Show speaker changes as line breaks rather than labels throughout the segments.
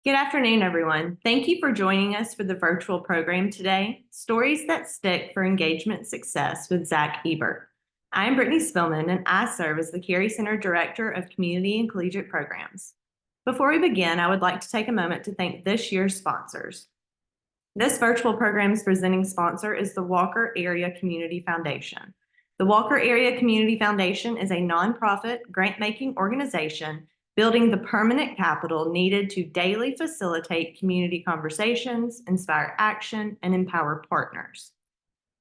Good afternoon, everyone. Thank you for joining us for the virtual program today, Stories That Stick for Engagement Success with Zach Ebert. I am Brittany Spillman, and I serve as the Carey Center Director of Community and Collegiate Programs. Before we begin, I would like to take a moment to thank this year's sponsors. This virtual program's presenting sponsor is the Walker Area Community Foundation. The Walker Area Community Foundation is a nonprofit grant-making organization building the permanent capital needed to daily facilitate community conversations, inspire action, and empower partners.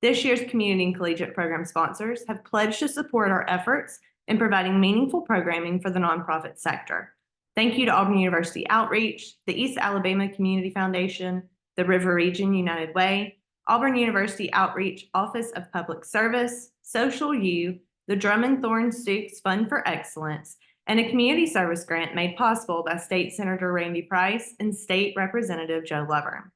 This year's community and collegiate program sponsors have pledged to support our efforts in providing meaningful programming for the nonprofit sector. Thank you to Auburn University Outreach, the East Alabama Community Foundation, the River Region United Way, Auburn University Outreach Office of Public Service, Social U, the Drummond Thorne Stooks Fund for Excellence, and a community service grant made possible by State Senator Randy Price and State Representative Joe Lover.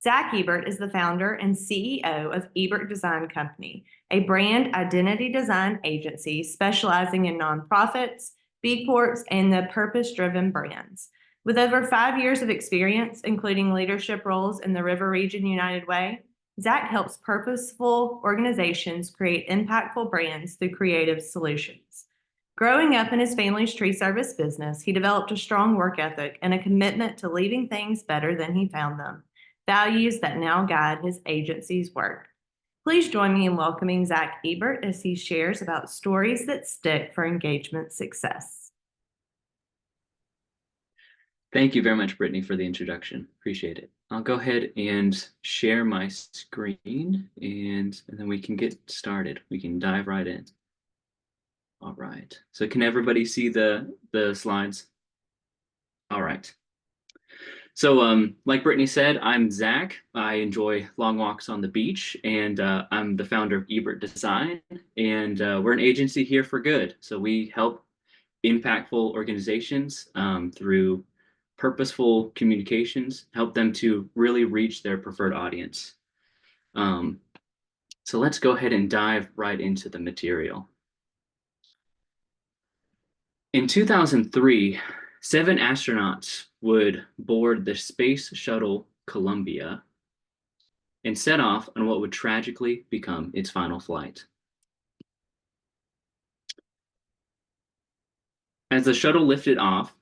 Zach Ebert is the founder and CEO of Ebert Design Company, a brand identity design agency specializing in nonprofits, B Corps, and the purpose-driven brands. With over 5 years of experience, including leadership roles in the River Region United Way, Zach helps purposeful organizations create impactful brands through creative solutions. Growing up in his family's tree service business, he developed a strong work ethic and a commitment to leaving things better than he found them, values that now guide his agency's work. Please join me in welcoming Zach Ebert as he shares about stories that stick for engagement success.
Thank you very much, Brittany, for the introduction. Appreciate it. I'll go ahead and share my screen and then we can get started. We can dive right in. All right. So can everybody see the slides? All right. So like Brittany said, I'm Zach. I enjoy long walks on the beach, and I'm the founder of Ebert Design, and we're an agency here for good. So we help impactful organizations through purposeful communications, help them to really reach their preferred audience. So let's go ahead and dive right into the material. In 2003, 7 astronauts would board the Space Shuttle Columbia and set off on what would tragically become its final flight. As the shuttle lifted off,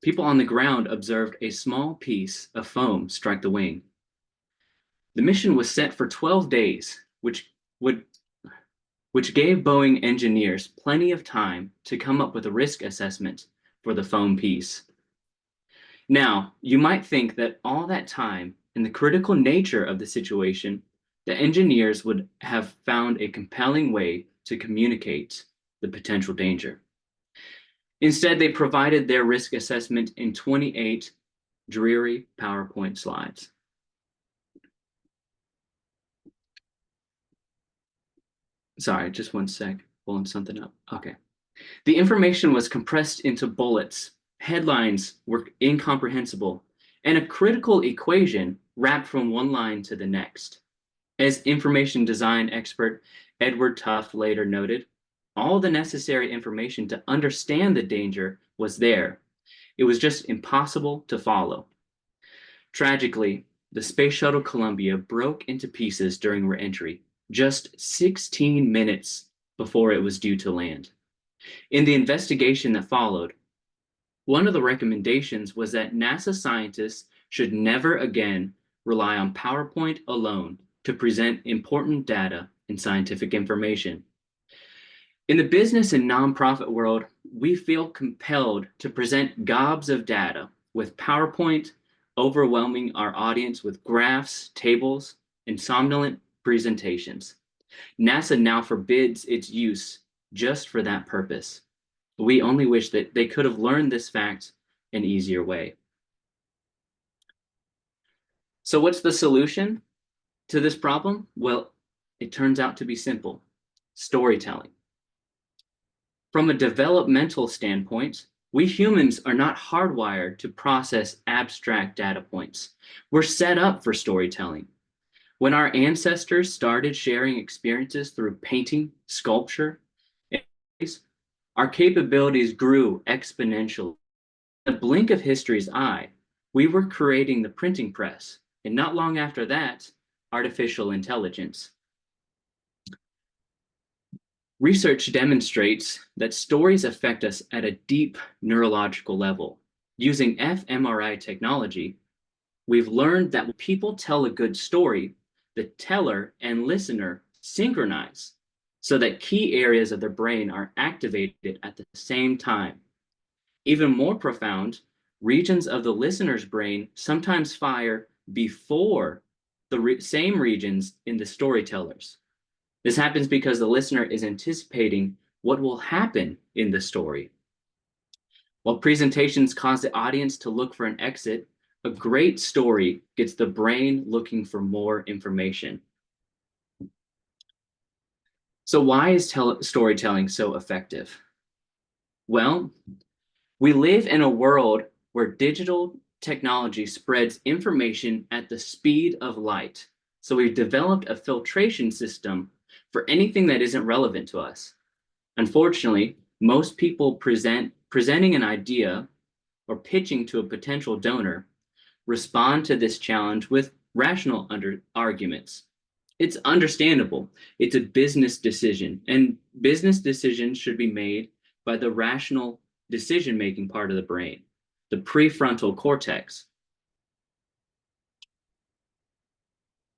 people on the ground observed a small piece of foam strike the wing. The mission was set for 12 days, which gave Boeing engineers plenty of time to come up with a risk assessment for the foam piece. Now, you might think that all that time and the critical nature of the situation, the engineers would have found a compelling way to communicate the potential danger. Instead, they provided their risk assessment in 28 dreary PowerPoint slides. Sorry, just one sec, pulling something up. Okay. The information was compressed into bullets, headlines were incomprehensible, and a critical equation wrapped from one line to the next. As information design expert Edward Tuff later noted, all the necessary information to understand the danger was there. It was just impossible to follow. Tragically, the Space Shuttle Columbia broke into pieces during re-entry, just 16 minutes before it was due to land. In the investigation that followed, one of the recommendations was that NASA scientists should never again rely on PowerPoint alone to present important data and scientific information. In the business and nonprofit world, we feel compelled to present gobs of data, with PowerPoint overwhelming our audience with graphs, tables, and somnolent presentations. NASA now forbids its use just for that purpose. We only wish that they could have learned this fact an easier way. So what's the solution to this problem? Well, it turns out to be simple: storytelling. From a developmental standpoint, we humans are not hardwired to process abstract data points. We're set up for storytelling. When our ancestors started sharing experiences through painting, sculpture, our capabilities grew exponentially. In the blink of history's eye, We were creating the printing press, and not long after that, artificial intelligence. Research demonstrates that stories affect us at a deep neurological level. Using fMRI technology, we've learned that when people tell a good story, the teller and listener synchronize so that key areas of their brain are activated at the same time. Even more profound, regions of the listener's brain sometimes fire before the same regions in the storyteller's. This happens because the listener is anticipating what will happen in the story. While presentations cause the audience to look for an exit, a great story gets the brain looking for more information. So why is storytelling so effective? Well, we live in a world where digital technology spreads information at the speed of light. So we've developed a filtration system for anything that isn't relevant to us. Unfortunately, most people presenting an idea or pitching to a potential donor respond to this challenge with rational arguments. It's understandable. It's a business decision, and business decisions should be made by the rational decision-making part of the brain, the prefrontal cortex.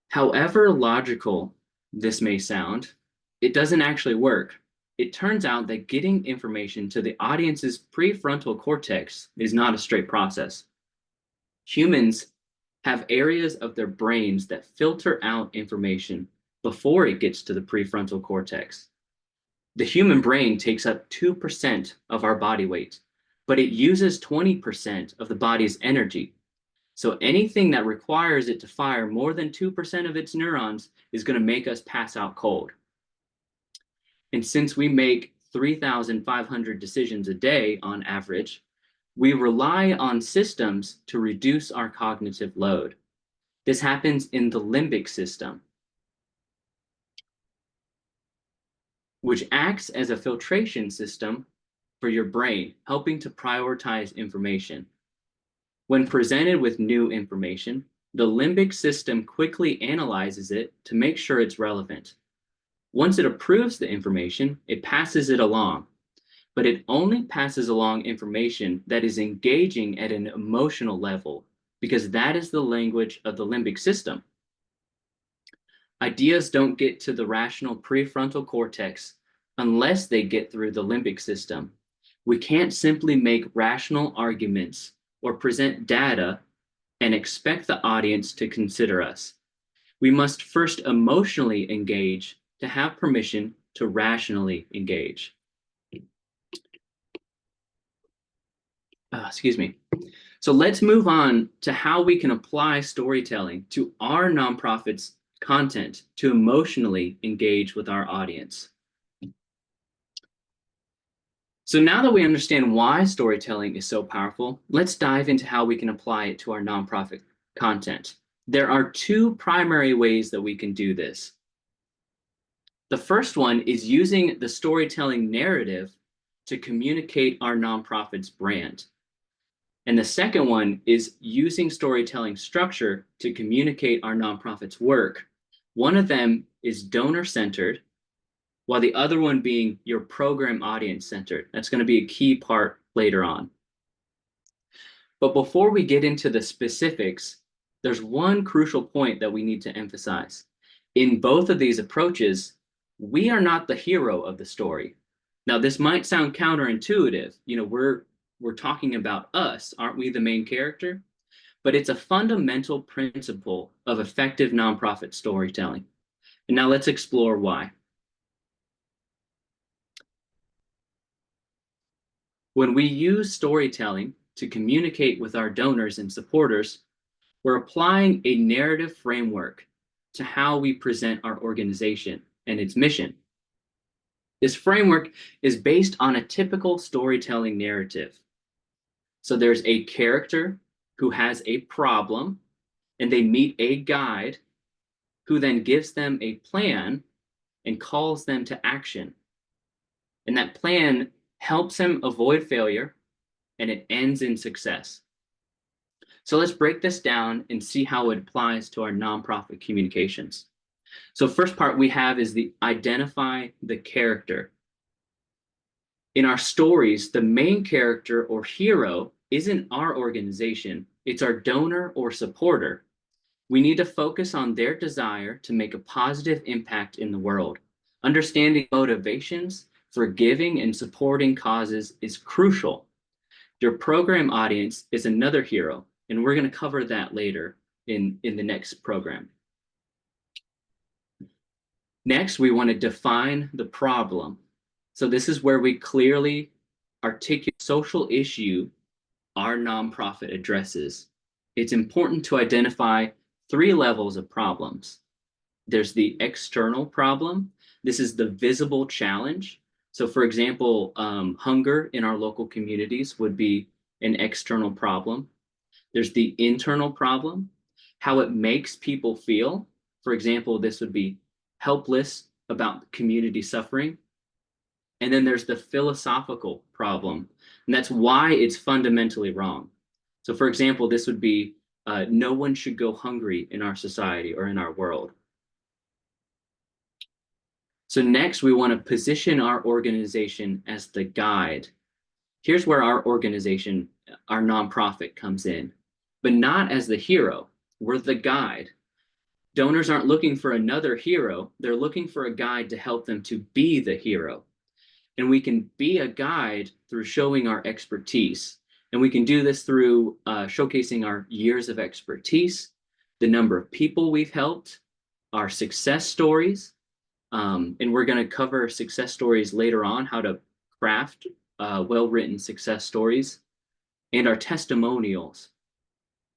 However logical this may sound, it doesn't actually work. It turns out that getting information to the audience's prefrontal cortex is not a straight process. Humans have areas of their brains that filter out information before it gets to the prefrontal cortex. The human brain takes up 2% of our body weight, but it uses 20% of the body's energy. So anything that requires it to fire more than 2% of its neurons is going to make us pass out cold. And since we make 3,500 decisions a day on average, we rely on systems to reduce our cognitive load. This happens in the limbic system, which acts as a filtration system for your brain, helping to prioritize information. When presented with new information, the limbic system quickly analyzes it to make sure it's relevant. Once it approves the information, it passes it along, but it only passes along information that is engaging at an emotional level, because that is the language of the limbic system. Ideas don't get to the rational prefrontal cortex unless they get through the limbic system. We can't simply make rational arguments or present data and expect the audience to consider us. We must first emotionally engage to have permission to rationally engage. Excuse me. So let's move on to how we can apply storytelling to our nonprofit's content to emotionally engage with our audience. So now that we understand why storytelling is so powerful, let's dive into how we can apply it to our nonprofit content. There are two primary ways that we can do this. The first one is using the storytelling narrative to communicate our nonprofit's brand. And the second one is using storytelling structure to communicate our nonprofit's work. One of them is donor-centered, while the other one being your program audience-centered. That's going to be a key part later on. But before we get into the specifics, there's one crucial point that we need to emphasize. In both of these approaches, we are not the hero of the story. Now, this might sound counterintuitive. We're talking about us, aren't we the main character? But it's a fundamental principle of effective nonprofit storytelling. And now let's explore why. When we use storytelling to communicate with our donors and supporters, we're applying a narrative framework to how we present our organization and its mission. This framework is based on a typical storytelling narrative. So there's a character who has a problem, and they meet a guide who then gives them a plan and calls them to action. And that plan helps him avoid failure, and it ends in success. So let's break this down and see how it applies to our nonprofit communications. So first part we have is the identify the character. In our stories, the main character or hero isn't our organization, it's our donor or supporter. We need to focus on their desire to make a positive impact in the world. Understanding motivations for giving and supporting causes is crucial. Your program audience is another hero, and we're going to cover that later in the next program. Next, we want to define the problem. So this is where we clearly articulate social issue our nonprofit addresses. It's important to identify 3 levels of problems. There's the external problem. This is the visible challenge. So for example, hunger in our local communities would be an external problem. There's the internal problem, how it makes people feel. For example, this would be helpless about community suffering. And then there's the philosophical problem, and that's why it's fundamentally wrong. So for example, this would be no one should go hungry in our society or in our world. So next, we want to position our organization as the guide. Here's where our organization, our nonprofit, comes in, but not as the hero. We're the guide. Donors aren't looking for another hero. They're looking for a guide to help them to be the hero. And we can be a guide through showing our expertise. And we can do this through showcasing our years of expertise, the number of people we've helped, our success stories. And we're going to cover success stories later on, how to craft well-written success stories, and our testimonials.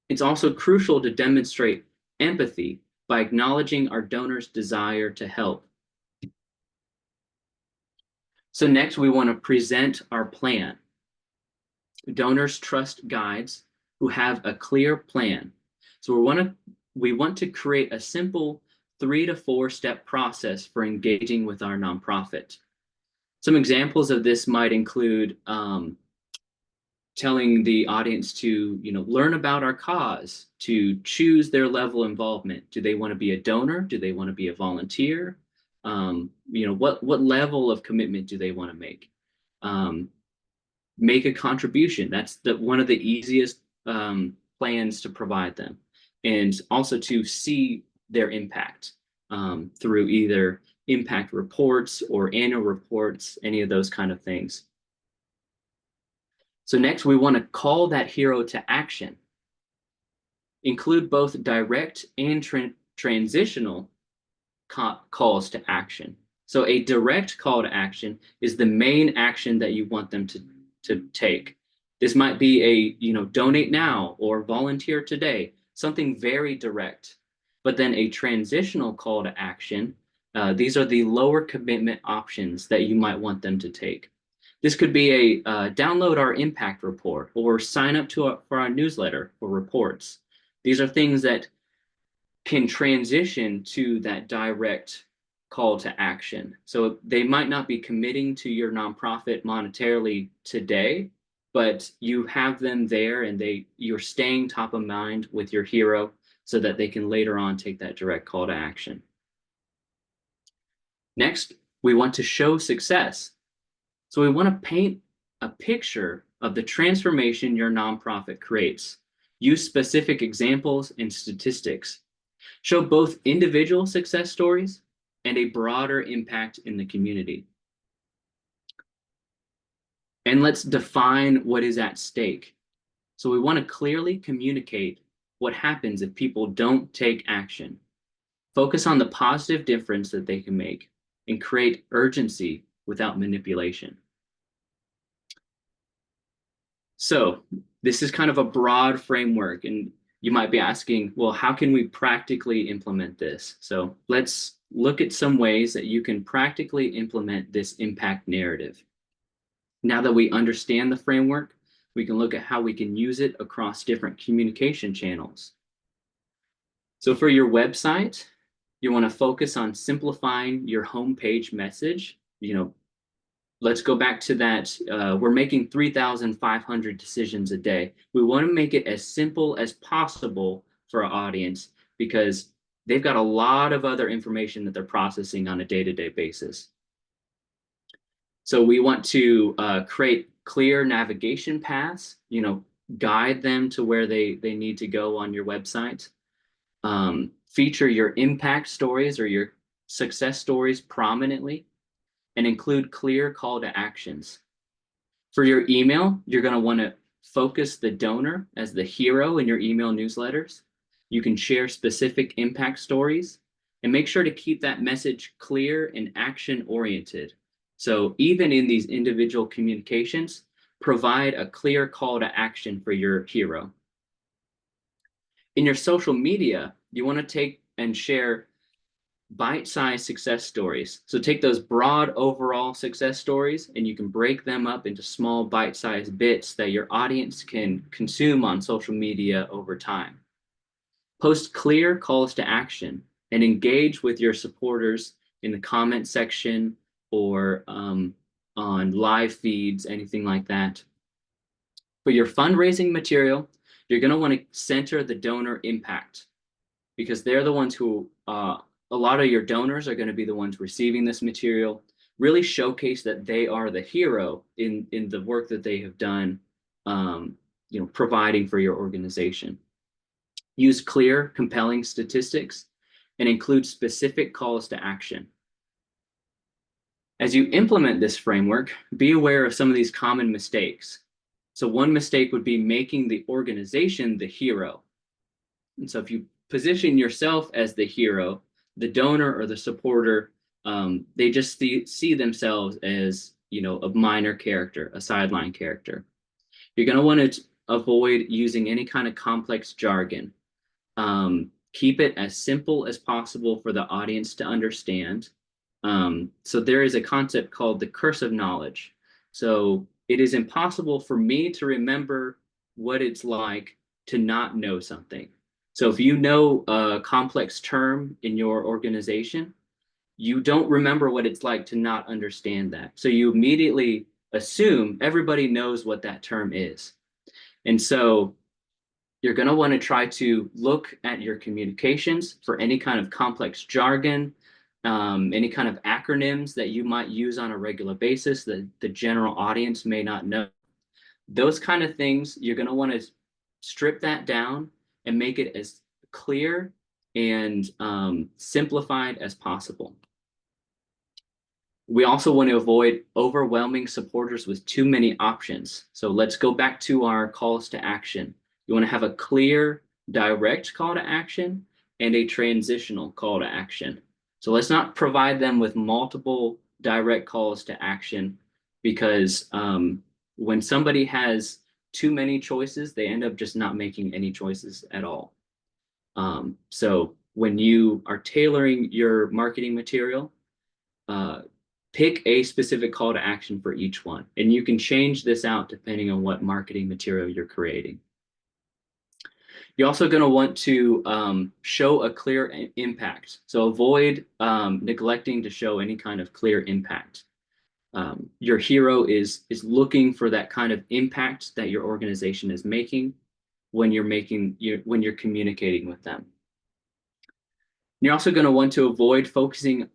It's also crucial to demonstrate empathy by acknowledging our donors' desire to help. So next, we want to present our plan. Donors trust guides who have a clear plan. So we want to create a simple 3 to 4 step process for engaging with our nonprofit. Some examples of this might include telling the audience to learn about our cause, to choose their level of involvement. Do they want to be a donor? Do they want to be a volunteer? What level of commitment do they want to make? Make a contribution. That's one of the easiest plans to provide them, and also to see their impact through either impact reports or annual reports, any of those kind of things. So next, we want to call that hero to action. Include both direct and transitional calls to action. So a direct call to action is the main action that you want them to take. This might be a donate now or volunteer today, something very direct. But then a transitional call to action, these are the lower commitment options that you might want them to take. This could be a download our impact report or sign up for our newsletter or reports. These are things that can transition to that direct call to action. So they might not be committing to your nonprofit monetarily today, but you have them there and you're staying top of mind with your hero so that they can later on take that direct call to action. Next, we want to show success. So we want to paint a picture of the transformation your nonprofit creates. Use specific examples and statistics. Show both individual success stories and a broader impact in the community. And let's define what is at stake. So we want to clearly communicate what happens if people don't take action. Focus on the positive difference that they can make and create urgency without manipulation. So this is kind of a broad framework, and you might be asking, well, how can we practically implement this? So let's look at some ways that you can practically implement this impact narrative. Now that we understand the framework, we can look at how we can use it across different communication channels. So for your website, you want to focus on simplifying your homepage message, let's go back to that. We're making 3,500 decisions a day. We want to make it as simple as possible for our audience because they've got a lot of other information that they're processing on a day-to-day basis. So we want to create clear navigation paths, guide them to where they need to go on your website. Feature your impact stories or your success stories prominently, and include clear call to actions. For your email, you're going to want to focus the donor as the hero in your email newsletters. You can share specific impact stories and make sure to keep that message clear and action oriented. So even in these individual communications, provide a clear call to action for your hero. In your social media, you want to take and share bite-sized success stories. So take those broad overall success stories and you can break them up into small bite-sized bits that your audience can consume on social media over time. Post clear calls to action and engage with your supporters in the comment section or on live feeds, anything like that. For your fundraising material, you're going to want to center the donor impact because they're the ones who a lot of your donors are going to be the ones receiving this material. Really showcase that they are the hero in the work that they have done, providing for your organization. Use clear, compelling statistics and include specific calls to action. As you implement this framework, be aware of some of these common mistakes. So one mistake would be making the organization the hero. And so if you position yourself as the hero, the donor or the supporter, they just see themselves as, a minor character, a sideline character. You're going to want to avoid using any kind of complex jargon. Keep it as simple as possible for the audience to understand. So there is a concept called the curse of knowledge. So it is impossible for me to remember what it's like to not know something. So if you know a complex term in your organization, you don't remember what it's like to not understand that. So you immediately assume everybody knows what that term is. And so you're going to want to try to look at your communications for any kind of complex jargon, any kind of acronyms that you might use on a regular basis that the general audience may not know. Those kind of things, you're going to want to strip that down and make it as clear and simplified as possible. We also want to avoid overwhelming supporters with too many options. So let's go back to our calls to action. You want to have a clear, direct call to action and a transitional call to action. So let's not provide them with multiple direct calls to action because when somebody has too many choices, they end up just not making any choices at all. So when you are tailoring your marketing material, pick a specific call to action for each one. And you can change this out depending on what marketing material you're creating. You're also going to want to show a clear impact. So avoid neglecting to show any kind of clear impact. Your hero is looking for that kind of impact that your organization is making when you're communicating with them. You're also going to want to avoid focusing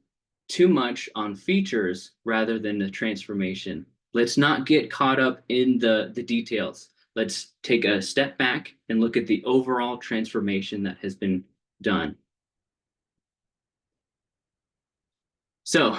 too much on features rather than the transformation. Let's not get caught up in the details. Let's take a step back and look at the overall transformation that has been done. So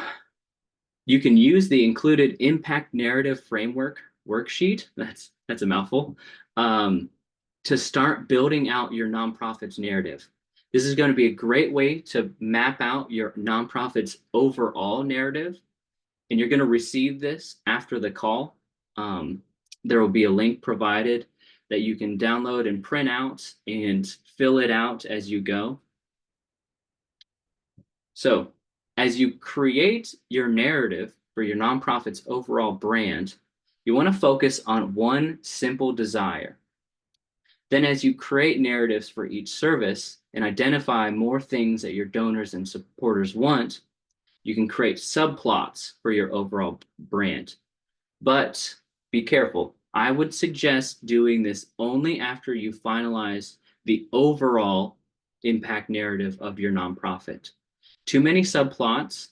you can use the included impact narrative framework worksheet, that's a mouthful, to start building out your nonprofit's narrative. This is going to be a great way to map out your nonprofit's overall narrative, and you're going to receive this after the call. There will be a link provided that you can download and print out and fill it out as you go. So as you create your narrative for your nonprofit's overall brand, you want to focus on one simple desire. Then as you create narratives for each service and identify more things that your donors and supporters want, You can create subplots for your overall brand. But be careful. I would suggest doing this only after you finalize the overall impact narrative of your nonprofit. Too many subplots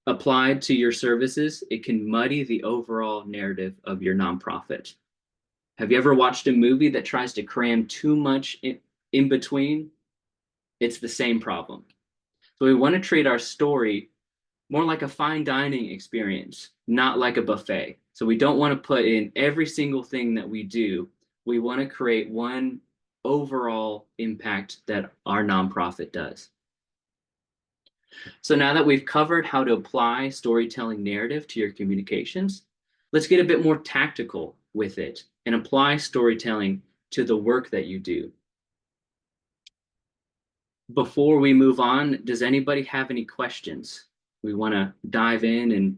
applied to your services, it can muddy the overall narrative of your nonprofit. Have you ever watched a movie that tries to cram too much in between? It's the same problem. So we want to treat our story more like a fine dining experience, not like a buffet. So we don't want to put in every single thing that we do. We want to create one overall impact that our nonprofit does. So now that we've covered how to apply storytelling narrative to your communications, let's get a bit more tactical with it and apply storytelling to the work that you do. Before we move on, does anybody have any questions? We want to dive in, and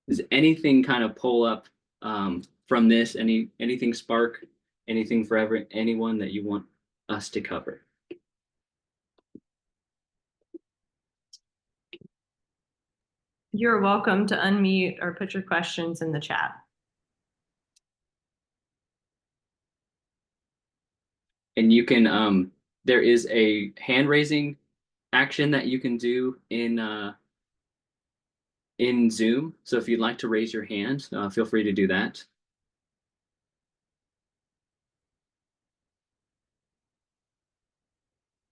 does anything kind of pull up from this? Anything spark anything for anyone that you want us to cover?
You're welcome to unmute or put your questions in the chat.
And you can, there is a hand raising action that you can do in Zoom. So if you'd like to raise your hand, feel free to do that.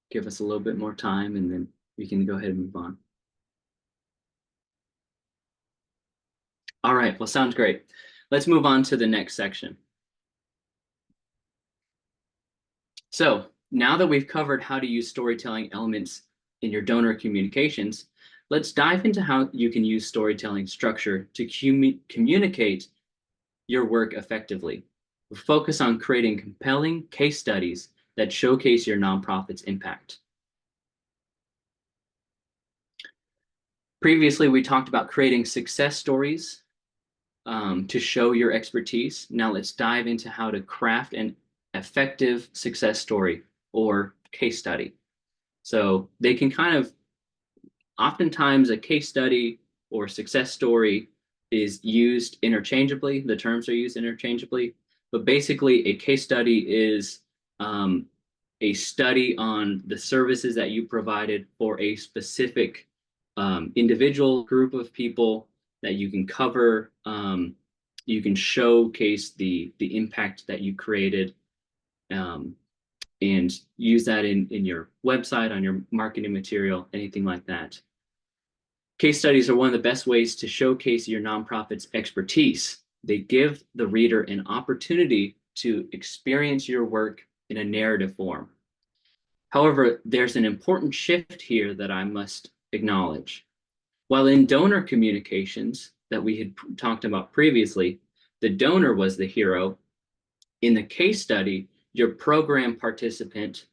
Give us a little bit more time and then we can go ahead and move on. All right, well, sounds great. Let's move on to the next section. So now that we've covered how to use storytelling elements in your donor communications, let's dive into how you can use storytelling structure to communicate your work effectively. We'll focus on creating compelling case studies that showcase your nonprofit's impact. Previously, we talked about creating success stories to show your expertise. Now let's dive into how to craft an effective success story or case study. So they can kind of, oftentimes a case study or success story is used interchangeably. The terms are used interchangeably, but basically a case study is a study on the services that you provided for a specific individual group of people that you can cover. You can showcase the impact that you created and use that in your website, on your marketing material, anything like that. Case studies are one of the best ways to showcase your nonprofit's expertise. They give the reader an opportunity to experience your work in a narrative form. However, there's an important shift here that I must acknowledge. While in donor communications that we had talked about previously, the donor was the hero. In the case study, your program participant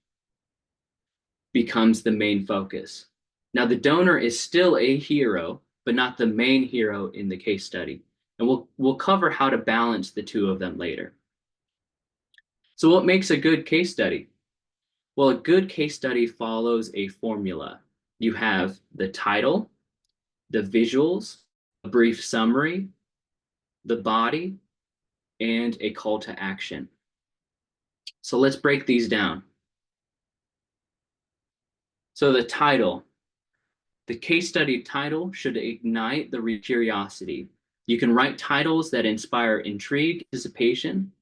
becomes the main focus. Now, the donor is still a hero, but not the main hero in the case study. And we'll cover how to balance the two of them later. So what makes a good case study? Well, a good case study follows a formula. You have the title, the visuals, a brief summary, the body, and a call to action. So let's break these down. So the title, the case study title should ignite the curiosity. You can write titles that inspire intrigue, anticipation,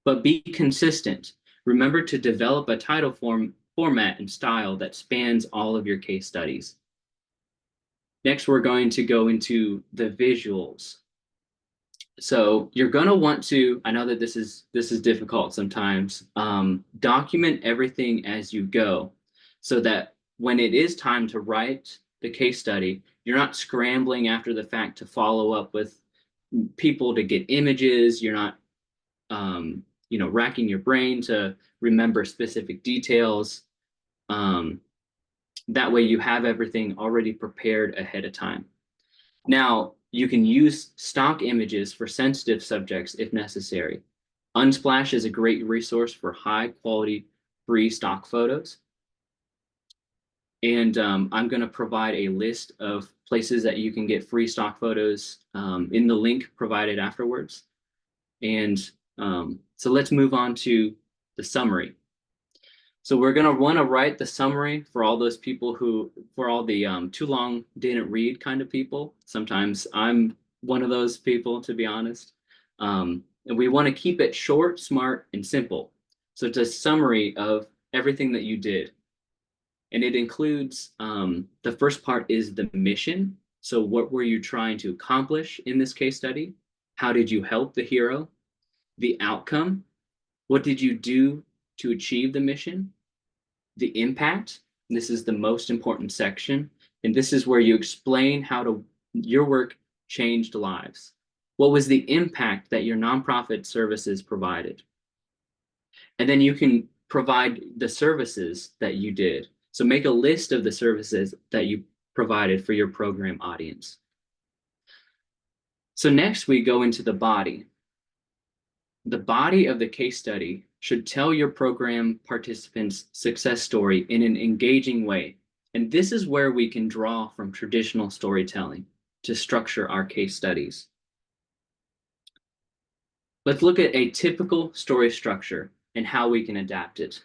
but be consistent. Remember to develop a title format and style that spans all of your case studies. Next, we're going to go into the visuals. So you're going to want to, I know that this is difficult sometimes, document everything as you go so that when it is time to write the case study, you're not scrambling after the fact to follow up with people to get images. You're not, racking your brain to remember specific details. That way you have everything already prepared ahead of time. Now, you can use stock images for sensitive subjects if necessary. Unsplash is a great resource for high quality free stock photos. And I'm going to provide a list of places that you can get free stock photos in the link provided afterwards. And so let's move on to the summary. So we're going to want to write the summary for all those people for all the too long didn't read kind of people. Sometimes I'm one of those people, to be honest. And we want to keep it short, smart, and simple. So it's a summary of everything that you did. And it includes, the first part is the mission. So what were you trying to accomplish in this case study? How did you help the hero? The outcome. What did you do to achieve the mission? The impact. This is the most important section. And this is where you explain how your work changed lives. What was the impact that your nonprofit services provided? And then you can provide the services that you did. So make a list of the services that you provided for your program audience. So next we go into the body. The body of the case study should tell your program participants' success story in an engaging way. And this is where we can draw from traditional storytelling to structure our case studies. Let's look at a typical story structure and how we can adapt it.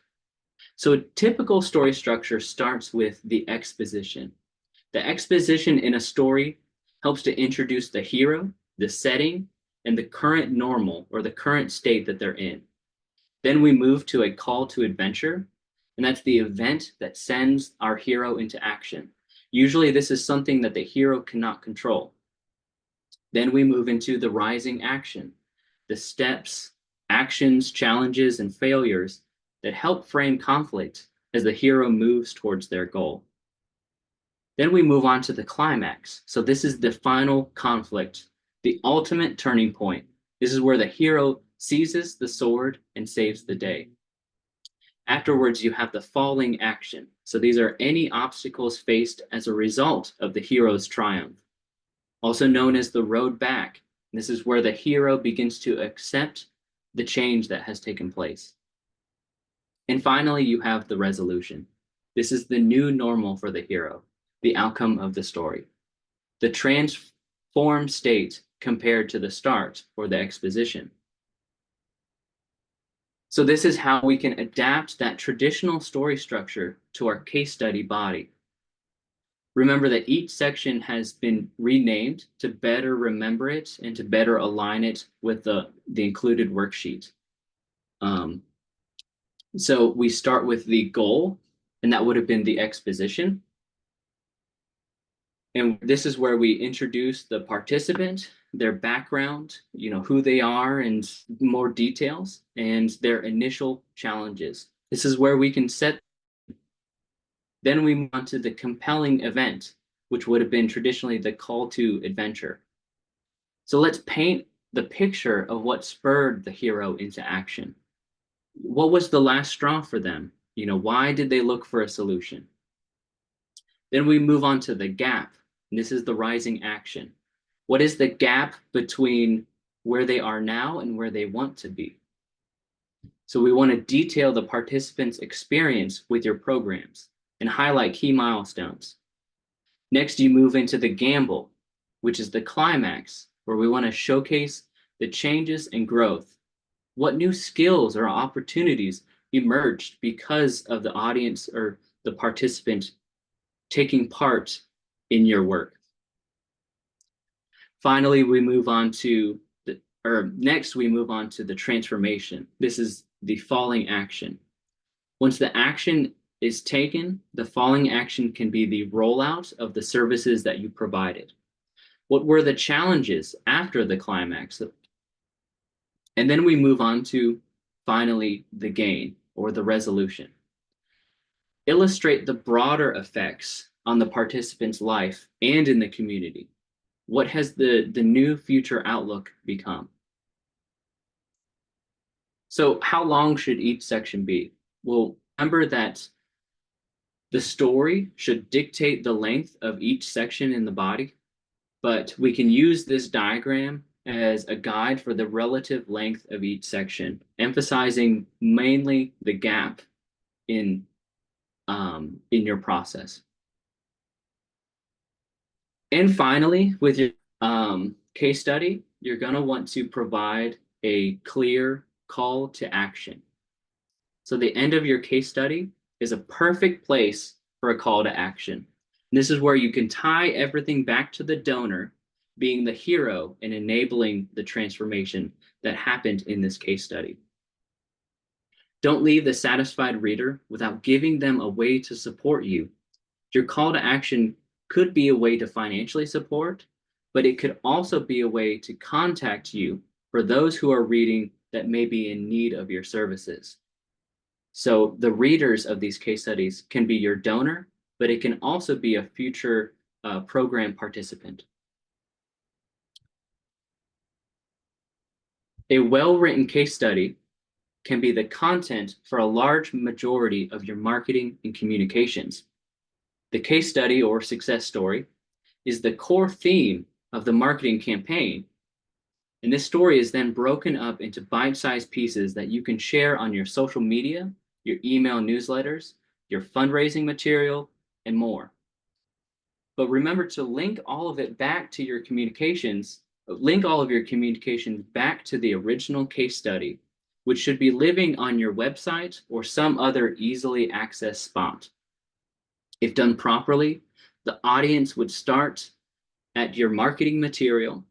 So a typical story structure starts with the exposition. The exposition in a story helps to introduce the hero, the setting, and the current normal or the current state that they're in. Then we move to a call to adventure, and that's the event that sends our hero into action. Usually this is something that the hero cannot control. Then we move into the rising action, the steps, actions, challenges, and failures that help frame conflict as the hero moves towards their goal. Then we move on to the climax. So this is the final conflict, the ultimate turning point. This is where the hero seizes the sword and saves the day. Afterwards, you have the falling action. So these are any obstacles faced as a result of the hero's triumph, also known as the road back. This is where the hero begins to accept the change that has taken place. And finally, you have the resolution. This is the new normal for the hero, the outcome of the story, the transformed state compared to the start or the exposition. So this is how we can adapt that traditional story structure to our case study body. Remember that each section has been renamed to better remember it and to better align it with the included worksheet. So we start with the goal, and that would have been the exposition. And this is where we introduce the participant, their background, who they are, and more details, and their initial challenges. This is where we can set. Then we move on to the compelling event, which would have been traditionally the call to adventure. So let's paint the picture of what spurred the hero into action. What was the last straw for them? Why did they look for a solution? Then we move on to the gap. And this is the rising action. What is the gap between where they are now and where they want to be? So we want to detail the participants' experience with your programs and highlight key milestones. Next, you move into the gamble, which is the climax, where we want to showcase the changes and growth. What new skills or opportunities emerged because of the audience or the participant taking part in your work? Finally, we move on to next we move on to the transformation. This is the falling action. Once the action is taken, the falling action can be the rollout of the services that you provided. What were the challenges after the climax? And then we move on to finally the gain or the resolution. Illustrate the broader effects on the participant's life and in the community. What has the new future outlook become? So how long should each section be? Well, remember that the story should dictate the length of each section in the body, but we can use this diagram as a guide for the relative length of each section, emphasizing mainly the gap in your process. And finally, with your case study, you're going to want to provide a clear call to action. So the end of your case study is a perfect place for a call to action. And this is where you can tie everything back to the donor being the hero and enabling the transformation that happened in this case study. Don't leave the satisfied reader without giving them a way to support you. Your call to action could be a way to financially support, but it could also be a way to contact you for those who are reading that may be in need of your services. So the readers of these case studies can be your donor, but it can also be a future program participant. A well-written case study can be the content for a large majority of your marketing and communications. The case study or success story is the core theme of the marketing campaign. And this story is then broken up into bite-sized pieces that you can share on your social media, your email newsletters, your fundraising material, and more. But remember to link all of it back to your communications, link all of your communications back to the original case study, which should be living on your website or some other easily accessed spot. If done properly, the audience would start at your marketing material.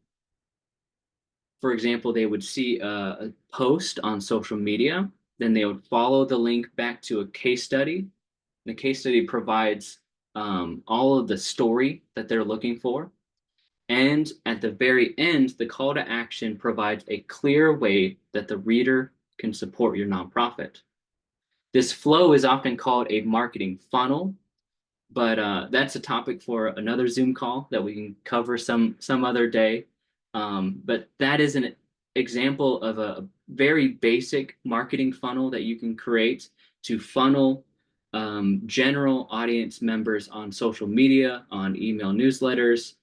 For example, they would see a post on social media, then they would follow the link back to a case study. The case study provides all of the story that they're looking for. And at the very end, the call to action provides a clear way that the reader can support your nonprofit. This flow is often called a marketing funnel, but that's a topic for another Zoom call that we can cover some other day. But that is an example of a very basic marketing funnel that you can create to funnel general audience members on social media, on email newsletters,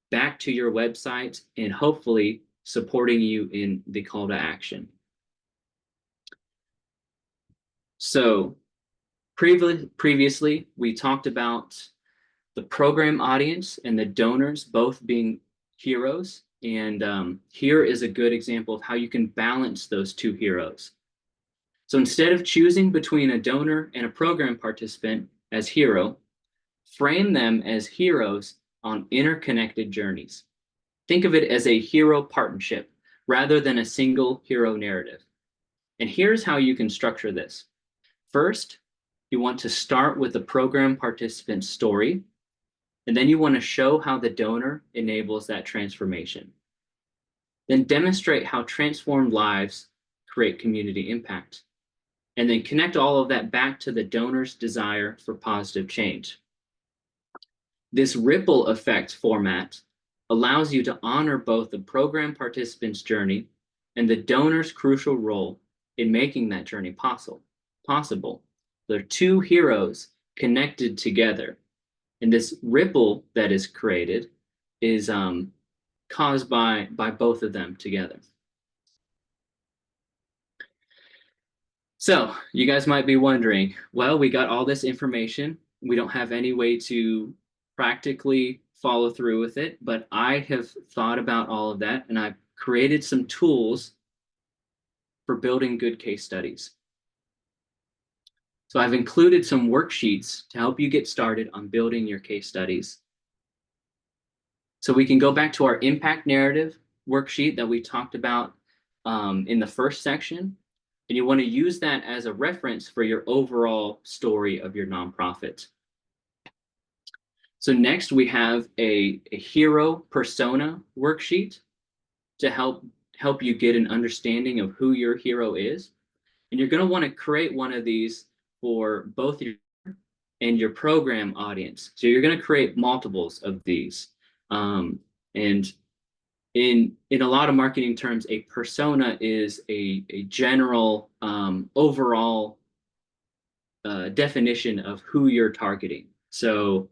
back to your website, and hopefully supporting you in the call to action. So previously, we talked about the program audience and the donors both being heroes. And here is a good example of how you can balance those two heroes. So instead of choosing between a donor and a program participant as hero, frame them as heroes on interconnected journeys. Think of it as a hero partnership rather than a single hero narrative. And here's how you can structure this. First, you want to start with the program participant's story, and then you want to show how the donor enables that transformation. Then demonstrate how transformed lives create community impact. And then connect all of that back to the donor's desire for positive change. This ripple effect format allows you to honor both the program participant's journey and the donor's crucial role in making that journey possible. They're two heroes connected together. And this ripple that is created is caused by both of them together. So you guys might be wondering, well, we got all this information. We don't have any way to practically follow through with it, but I have thought about all of that, and I've created some tools for building good case studies. So I've included some worksheets to help you get started on building your case studies. So we can go back to our impact narrative worksheet that we talked about in the first section. And you want to use that as a reference for your overall story of your nonprofit. So next we have a hero persona worksheet to help you get an understanding of who your hero is. And you're going to want to create one of these for both your and your program audience. So you're going to create multiples of these. And in a lot of marketing terms, a persona is a general overall definition of who you're targeting. So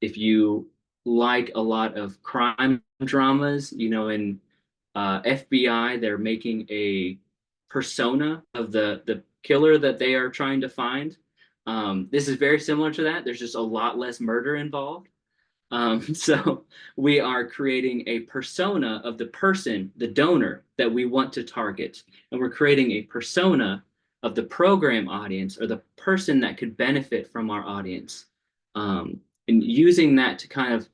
if you like a lot of crime dramas, you know, in FBI, they're making a persona of the killer that they are trying to find. This is very similar to that. There's just a lot less murder involved. So we are creating a persona of the person, the donor that we want to target. And we're creating a persona of the program audience or the person that could benefit from our audience. And using that to kind of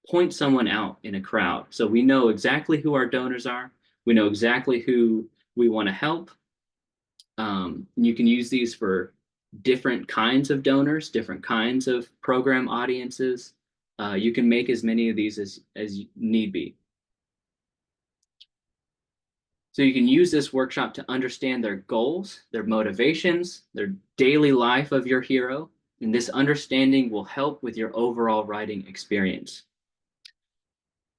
point someone out in a crowd. So we know exactly who our donors are. We know exactly who we want to help. You can use these for different kinds of donors, different kinds of program audiences. You can make as many of these as need be. So you can use this workshop to understand their goals, their motivations, their daily life of your hero, and this understanding will help with your overall writing experience.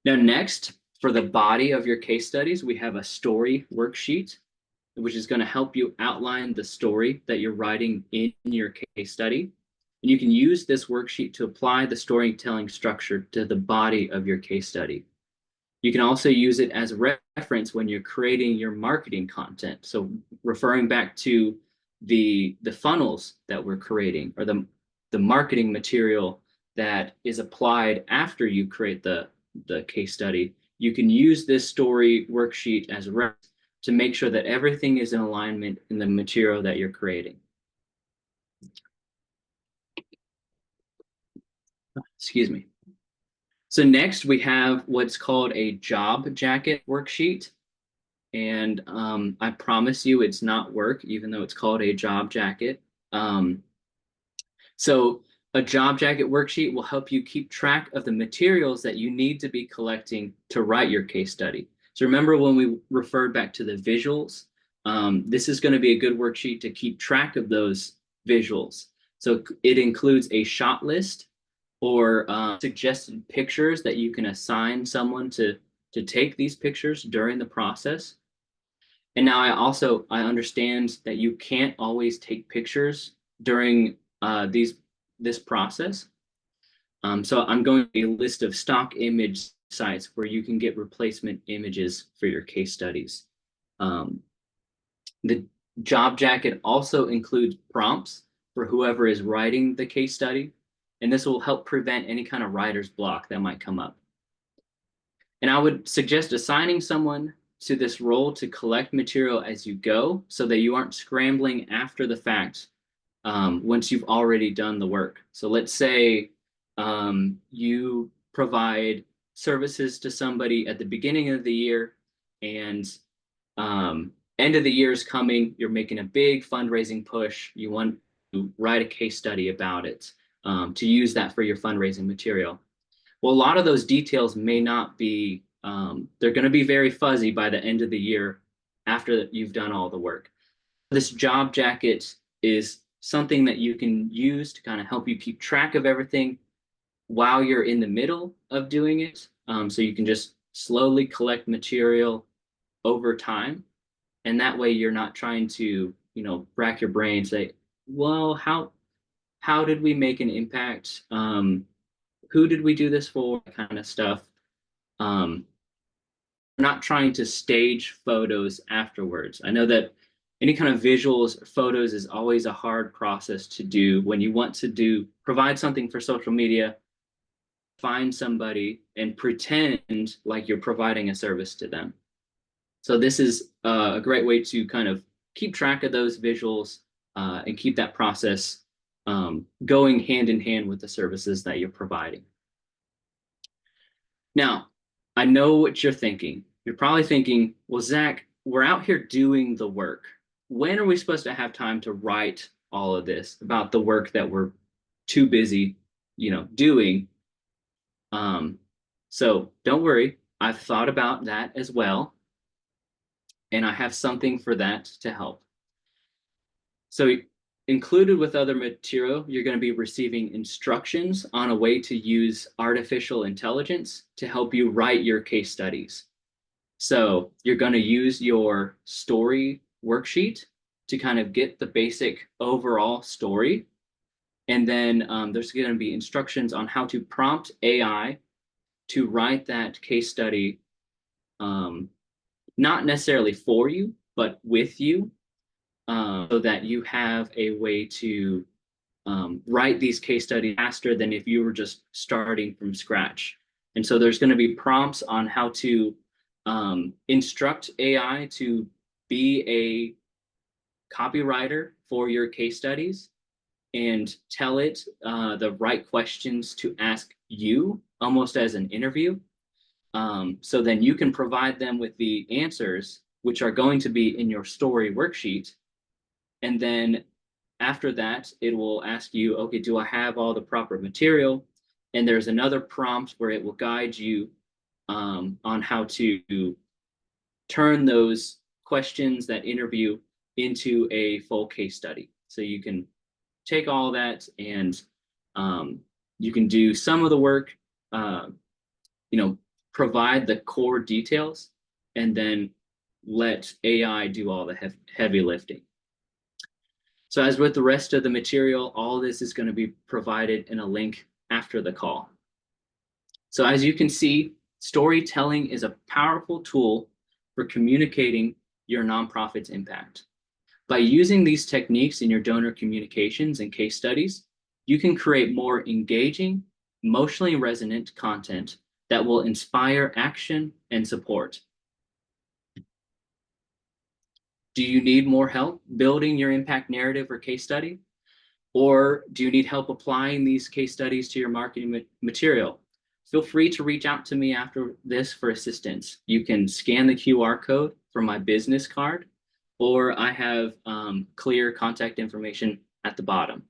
Now, next, for the body of your case studies, we have a story worksheet, which is going to help you outline the story that you're writing in your case study. And you can use this worksheet to apply the storytelling structure to the body of your case study. You can also use it as a reference when you're creating your marketing content. So referring back to the funnels that we're creating or the marketing material that is applied after you create the case study, you can use this story worksheet as a reference to make sure that everything is in alignment in the material that you're creating. Excuse me. So next we have what's called a job jacket worksheet. And I promise you it's not work, even though it's called a job jacket. So a job jacket worksheet will help you keep track of the materials that you need to be collecting to write your case study. So remember when we referred back to the visuals, this is going to be a good worksheet to keep track of those visuals. So it includes a shot list or suggested pictures that you can assign someone to take these pictures during the process. And now I understand that you can't always take pictures during this process. So I'm going to a list of stock image sites where you can get replacement images for your case studies. The job jacket also includes prompts for whoever is writing the case study, and this will help prevent any kind of writer's block that might come up. And I would suggest assigning someone to this role to collect material as you go so that you aren't scrambling after the fact once you've already done the work. So let's say you provide services to somebody at the beginning of the year and end of the year is coming, you're making a big fundraising push, you want to write a case study about it to use that for your fundraising material. Well, a lot of those details may not be, they're going to be very fuzzy by the end of the year after you've done all the work. This job jacket is something that you can use to kind of help you keep track of everything while you're in the middle of doing it. So you can just slowly collect material over time. And that way you're not trying to, rack your brain and say, well, how did we make an impact? Who did we do this for? Kind of stuff. Not trying to stage photos afterwards. I know that any kind of visuals or photos is always a hard process to do when you want to provide something for social media, find somebody and pretend like you're providing a service to them. So this is a great way to kind of keep track of those visuals and keep that process going hand in hand with the services that you're providing. Now, I know what you're thinking. You're probably thinking, well, Zach, we're out here doing the work. When are we supposed to have time to write all of this about the work that we're too busy, doing? So don't worry. I've thought about that as well. And I have something for that to help. So included with other material, you're going to be receiving instructions on a way to use artificial intelligence to help you write your case studies. So you're going to use your story worksheet to kind of get the basic overall story. And then there's going to be instructions on how to prompt AI to write that case study, not necessarily for you, but with you. So that you have a way to write these case studies faster than if you were just starting from scratch. And so there's going to be prompts on how to instruct AI to be a copywriter for your case studies and tell it the right questions to ask you, almost as an interview. So then you can provide them with the answers, which are going to be in your story worksheet. And then after that, it will ask you, okay, do I have all the proper material? And there's another prompt where it will guide you on how to turn those questions, that interview, into a full case study. So you can take all that and you can do some of the work, provide the core details, and then let AI do all the heavy lifting. So as with the rest of the material, all this is going to be provided in a link after the call. So as you can see, storytelling is a powerful tool for communicating your nonprofit's impact. By using these techniques in your donor communications and case studies, you can create more engaging, emotionally resonant content that will inspire action and support. Do you need more help building your impact narrative or case study? Or do you need help applying these case studies to your marketing material? Feel free to reach out to me after this for assistance. You can scan the QR code for my business card, or I have clear contact information at the bottom.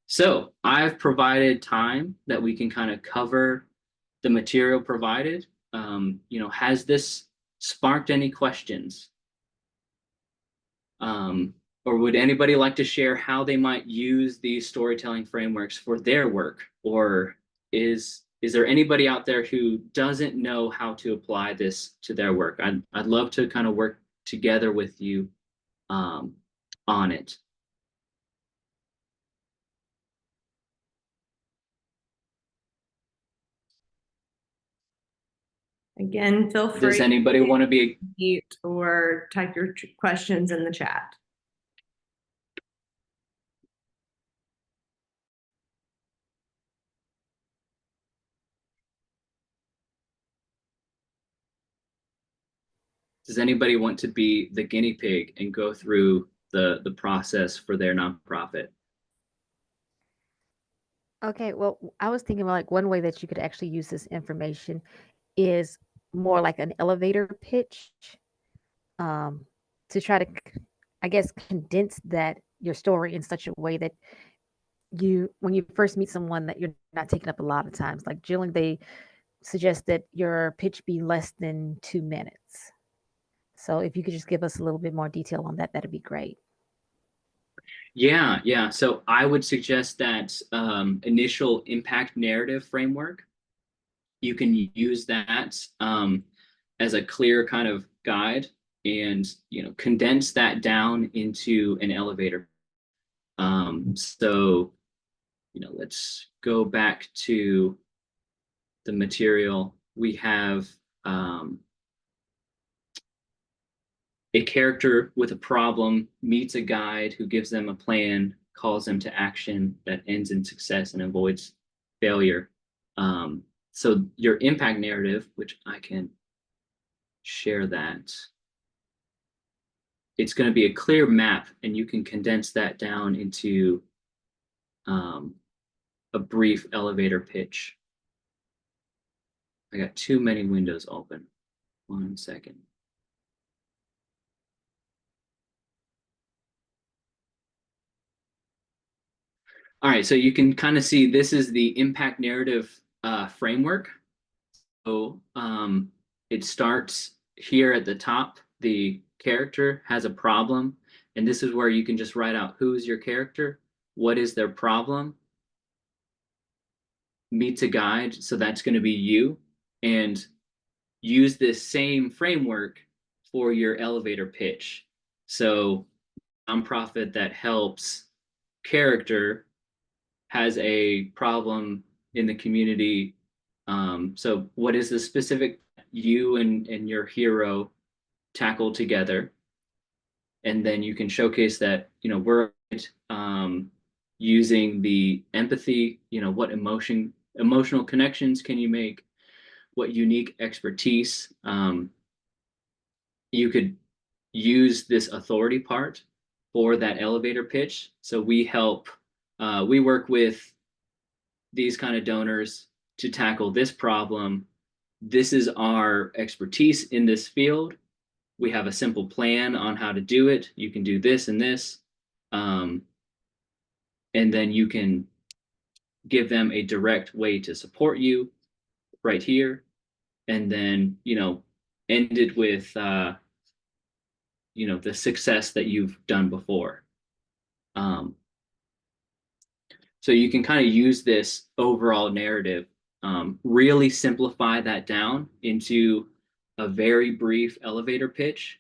So I've provided time that we can kind of cover the material provided. Has this sparked any questions? Or would anybody like to share how they might use these storytelling frameworks for their work? Or is there anybody out there who doesn't know how to apply this to their work? I'd love to kind of work together with you on it.
Again, feel free
Does anybody want to be
to mute or type your questions in the chat.
Does anybody want to be the guinea pig and go through the process for their nonprofit?
Okay, well, I was thinking like one way that you could actually use this information is more like an elevator pitch, to try to, I guess, condense your story in such a way that when you first meet someone, that you're not taking up a lot of times. Like generally, they suggest that your pitch be less than 2 minutes. So if you could just give us a little bit more detail on that, that'd be great.
Yeah. So I would suggest that initial impact narrative framework. You can use that as a clear kind of guide, and condense that down into an elevator. So let's go back to the material. We have a character with a problem meets a guide who gives them a plan, calls them to action that ends in success and avoids failure. So your impact narrative, which I can share that, it's going to be a clear map, and you can condense that down into a brief elevator pitch. I got too many windows open. 1 second. All right, so you can kind of see this is the impact narrative framework. So it starts here at the top. The character has a problem, and this is where you can just write out who's your character, what is their problem, meets a guide, so that's going to be you, and use this same framework for your elevator pitch. So nonprofit that helps character has a problem in the community. So what is the specific you and your hero tackle together? And then you can showcase that, we're using the empathy, what emotional connections can you make, what unique expertise. You could use this authority part for that elevator pitch. So we work with these kind of donors to tackle this problem. This is our expertise in this field. We have a simple plan on how to do it. You can do this and this. And then you can give them a direct way to support you right here. And then, end it with, the success that you've done before. So you can kind of use this overall narrative, really simplify that down into a very brief elevator pitch,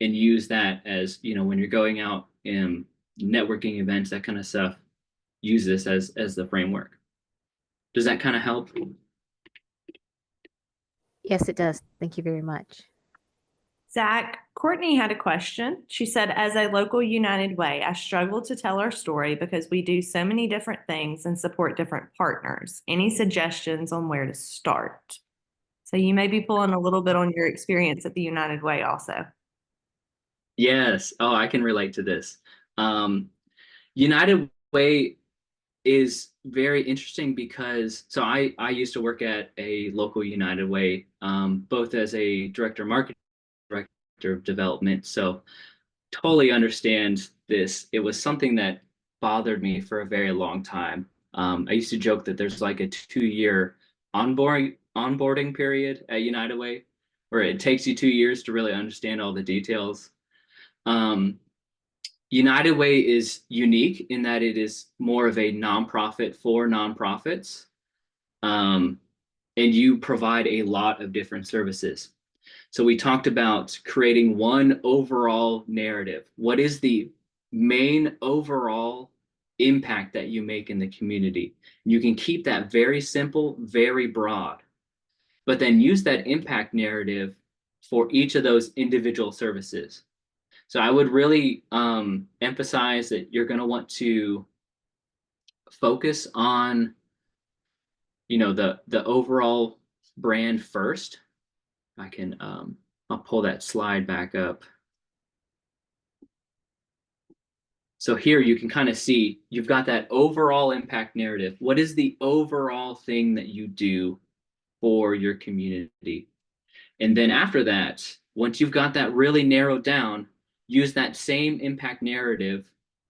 and use that as, when you're going out in networking events, that kind of stuff, use this as the framework. Does that kind of help?
Yes, it does. Thank you very much.
Zach, Courtney had a question. She said, as a local United Way, I struggle to tell our story because we do so many different things and support different partners. Any suggestions on where to start? So you may be pulling a little bit on your experience at the United Way also.
Yes. Oh, I can relate to this. United Way is very interesting because I used to work at a local United Way, both as a director of marketing, director of development. So totally understand this. It was something that bothered me for a very long time. I used to joke that there's like a 2-year onboarding period at United Way, where it takes you 2 years to really understand all the details. United Way is unique in that it is more of a nonprofit for nonprofits, and you provide a lot of different services. So we talked about creating one overall narrative. What is the main overall impact that you make in the community? You can keep that very simple, very broad, but then use that impact narrative for each of those individual services. So I would really emphasize that you're going to want to focus on, the overall brand first. I'll pull that slide back up. So here you can kind of see you've got that overall impact narrative. What is the overall thing that you do for your community? And then after that, once you've got that really narrowed down, use that same impact narrative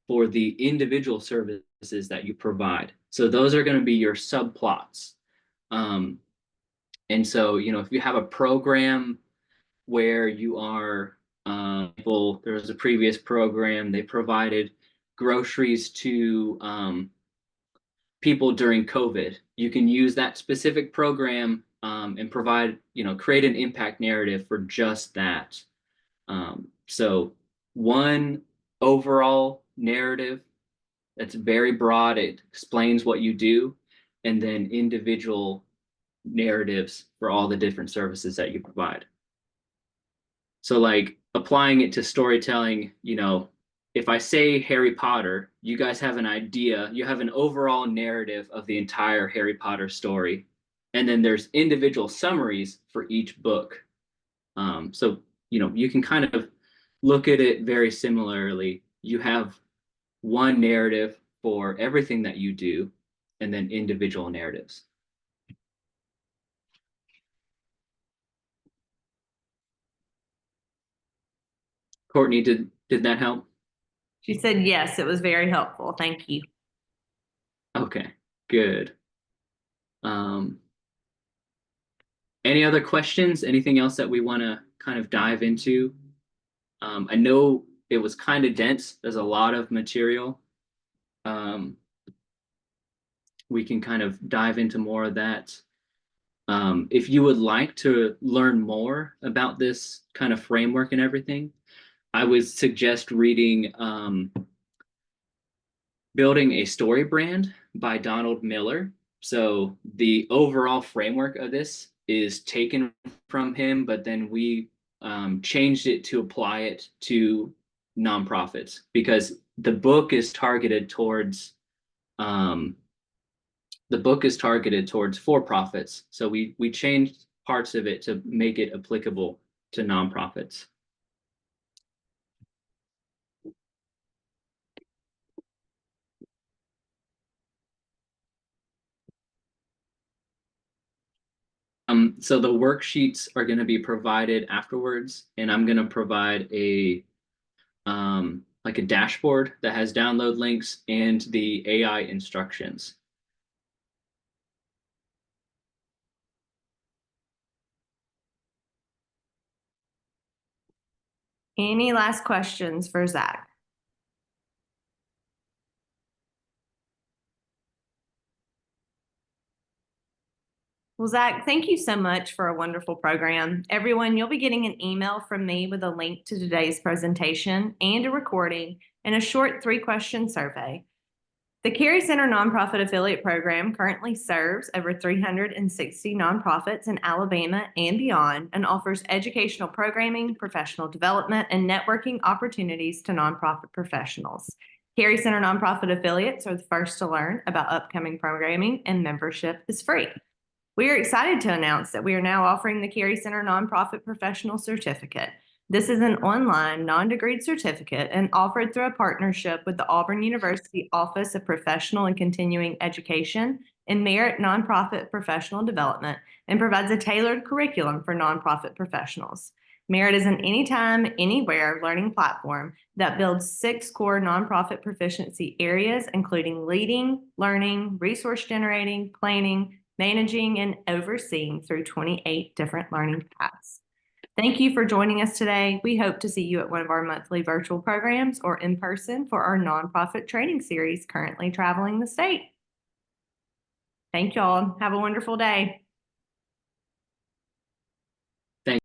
for the individual services that you provide. So those are going to be your subplots. And so, if you have a program where you are, there was a previous program, they provided groceries to people during COVID. You can use that specific program and provide, create an impact narrative for just that. So one overall narrative that's very broad, it explains what you do, and then individual narratives for all the different services that you provide. So like applying it to storytelling, if I say Harry Potter, you guys have an idea, you have an overall narrative of the entire Harry Potter story. And then there's individual summaries for each book. So, you can kind of look at it very similarly. You have one narrative for everything that you do, and then individual narratives. Courtney, did that help?
She said, yes, it was very helpful. Thank you.
Okay, good. Any other questions? Anything else that we want to kind of dive into? I know it was kind of dense. There's a lot of material. We can kind of dive into more of that. If you would like to learn more about this kind of framework and everything, I would suggest reading Building a Story Brand by Donald Miller. So the overall framework of this is taken from him, but then we changed it to apply it to nonprofits, because the book is targeted towards the book is targeted towards for-profits. So we changed parts of it to make it applicable to nonprofits. So the worksheets are going to be provided afterwards, and I'm going to provide a like a dashboard that has download links and the AI instructions.
Any last questions for Zach? Well, Zach, thank you so much for a wonderful program. Everyone, you'll be getting an email from me with a link to today's presentation and a recording and a short 3-question survey. The Carey Center Nonprofit Affiliate Program currently serves over 360 nonprofits in Alabama and beyond and offers educational programming, professional development, and networking opportunities to nonprofit professionals. Carey Center Nonprofit Affiliates are the first to learn about upcoming programming, and membership is free. We are excited to announce that we are now offering the Carey Center Nonprofit Professional Certificate. This is an online, non-degreed certificate and offered through a partnership with the Auburn University Office of Professional and Continuing Education and Merit Nonprofit Professional Development, and provides a tailored curriculum for nonprofit professionals. Merit is an anytime, anywhere learning platform that builds 6 core nonprofit proficiency areas, including leading, learning, resource generating, planning, managing, and overseeing through 28 different learning paths. Thank you for joining us today. We hope to see you at one of our monthly virtual programs or in person for our nonprofit training series currently traveling the state. Thank y'all. Have a wonderful day.